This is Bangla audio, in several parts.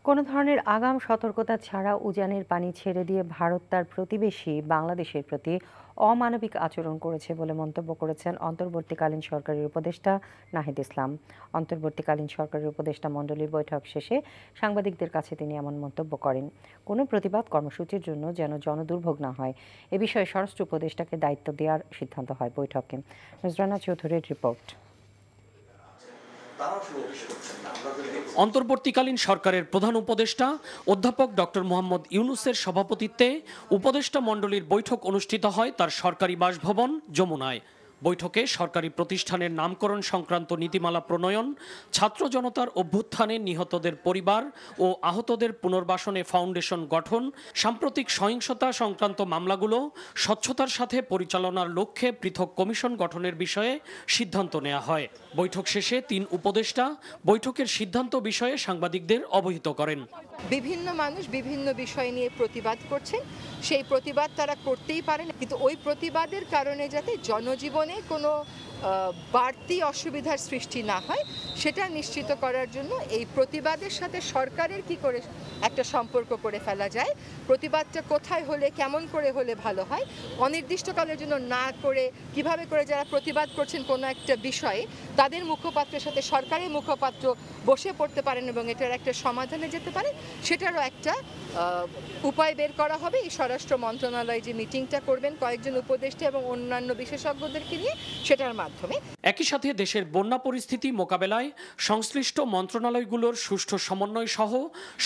কোনো ধরনের আগাম সতর্কতা ছাড়া উজানের পানি ছেড়ে দিয়ে ভারত তার প্রতিবেশী বাংলাদেশের প্রতি অমানবিক আচরণ করেছে বলে মন্তব্য করেছেন অন্তর্বর্তীকালীন সরকারের উপদেষ্টা নাহিদ ইসলাম। অন্তর্বর্তীকালীন সরকারের উপদেষ্টা মণ্ডলীর বৈঠক শেষে সাংবাদিকদের কাছে তিনি এমন মন্তব্য করেন। কোনো প্রতিবাদ কর্মসূচির জন্য যেন জনদুর্ভোগ না হয় এ বিষয়ে স্বরাষ্ট্র উপদেষ্টাকে দায়িত্ব দেওয়ার সিদ্ধান্ত হয় বৈঠকে। নজরানা চৌধুরীর রিপোর্ট। অন্তর্বর্তীকালীন সরকারের প্রধান উপদেষ্টা অধ্যাপক ডক্টর মোহাম্মদ ইউনূসের সভাপতিত্বে উপদেষ্টা মণ্ডলীর বৈঠক অনুষ্ঠিত হয় তার সরকারি বাসভবন যমুনায়। বৈঠকে সরকারি প্রতিষ্ঠানের নামকরণ সংক্রান্ত নীতিমালা প্রণয়ন, ছাত্র জনতার অভ্যুত্থানে নিহতদের পরিবার ও আহতদের পুনর্বাসনে ফাউন্ডেশন গঠন, সাম্প্রতিক সহিংসতা সংক্রান্ত মামলাগুলো স্বচ্ছতার সাথে পরিচালনার লক্ষ্যে পৃথক কমিশন গঠনের বিষয়ে সিদ্ধান্ত নেওয়া হয়। বৈঠক শেষে তিন উপদেষ্টা বৈঠকের সিদ্ধান্ত বিষয়ে সাংবাদিকদের অবহিত করেন। বিভিন্ন মানুষ বিভিন্ন বিষয় নিয়ে প্রতিবাদ করছেন, সেই প্রতিবাদ তারা করতেই পারেন, কিন্তু ওই প্রতিবাদের কারণে যাতে জনজীবনে কোনো বাড়তি অসুবিধার সৃষ্টি না হয় সেটা নিশ্চিত করার জন্য এই প্রতিবাদের সাথে সরকারের কি করে একটা সম্পর্ক করে ফেলা যায়, প্রতিবাদটা কোথায় হলে কেমন করে হলে ভালো হয়, অনির্দিষ্টকালের জন্য না করে কিভাবে করে যারা প্রতিবাদ করছেন কোনো একটা বিষয়ে তাদের মুখপাত্রের সাথে সরকারের মুখপাত্র বসে পড়তে পারেন এবং এটার একটা সমাধানে যেতে পারে, সেটারও একটা উপায় বের করা হবে। এই স্বরাষ্ট্র মন্ত্রণালয় যে মিটিংটা করবেন কয়েকজন উপদেষ্টা এবং অন্যান্য বিশেষজ্ঞদেরকে নিয়ে সেটার মাধ্যমে। একই সাথে দেশের বন্যা পরিস্থিতি মোকাবেলায় সংশ্লিষ্ট মন্ত্রণালয়গুলোর সুষ্ঠু সমন্বয় সহ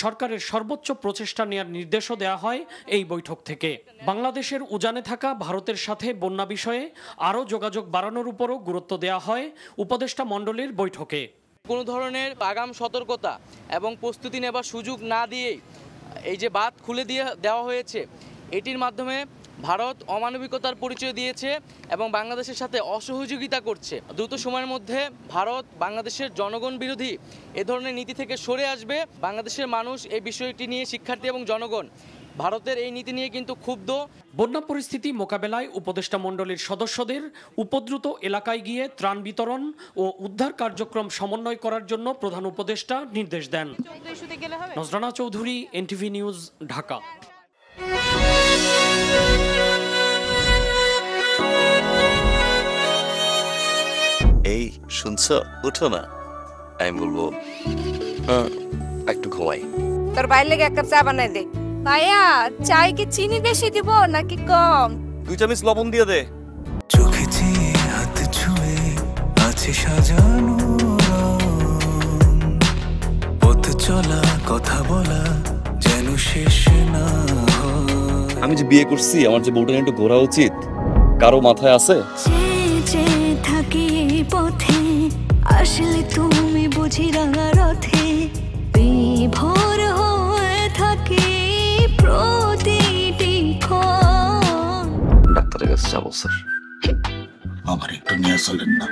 সরকারের সর্বোচ্চ প্রচেষ্টা নেওয়ার নির্দেশও দেওয়া হয় এই বৈঠক থেকে। বাংলাদেশের উজানে থাকা ভারতের সাথে বন্যা বিষয়ে আরও যোগাযোগ বাড়ানোর উপরও গুরুত্ব দেওয়া হয় উপদেষ্টা মণ্ডলীর বৈঠকে। কোনো ধরনের আগাম সতর্কতা এবং প্রস্তুতি নেবার সুযোগ না দিয়েই এই যে বাঁধ খুলে দেওয়া হয়েছে, এটির মাধ্যমে ভারত অমানবিকতার পরিচয় দিয়েছে এবং বাংলাদেশের সাথে অসহযোগিতা করছে। দ্রুত সময়ের মধ্যে ভারত বাংলাদেশের জনগণ বিরোধী এ ধরনের নীতি থেকে সরে আসবে। বাংলাদেশের মানুষ এই বিষয়টি নিয়ে, শিক্ষার্থী এবং জনগণ ভারতের এই নীতি নিয়ে কিন্তু ক্ষুব্ধ। বন্যা পরিস্থিতি মোকাবেলায় উপদেষ্টা মণ্ডলীর সদস্যদের উপদ্রুত এলাকায় গিয়ে ত্রাণ বিতরণ ও উদ্ধার কার্যক্রম সমন্বয় করার জন্য প্রধান উপদেষ্টা নির্দেশ দেন। নজরানা চৌধুরী, এনটিভি নিউজ, ঢাকা। এই শুনছো, উঠো না। আমি বলবো একটু ঘুমাই। তোর বাইরে লেগে এক কাপ চা বানাই দে। ভাইয়া, চাই কি চিনি বেশি দিব নাকি কম? 2 চামচ লবণ দিয়ে দে। চোখে চেয়ে হাত ছুঁয়ে আছে সাজানো, পথ চলা কথা বলা যেন শেষ না হয়। আমি যে বিয়ে করছি, আমার যে বউটা একটু ঘোরা উচিত, কারো মাথায় আছে? থাকি পথে আসলে তুমি বুঝি রাঙা রথে বিভোর হয়ে থাকি প্রতিটি ক্ষণ। ডাক্তারের কাছে যাবো স্যার। আমার একটু নিয়ে চলেন না।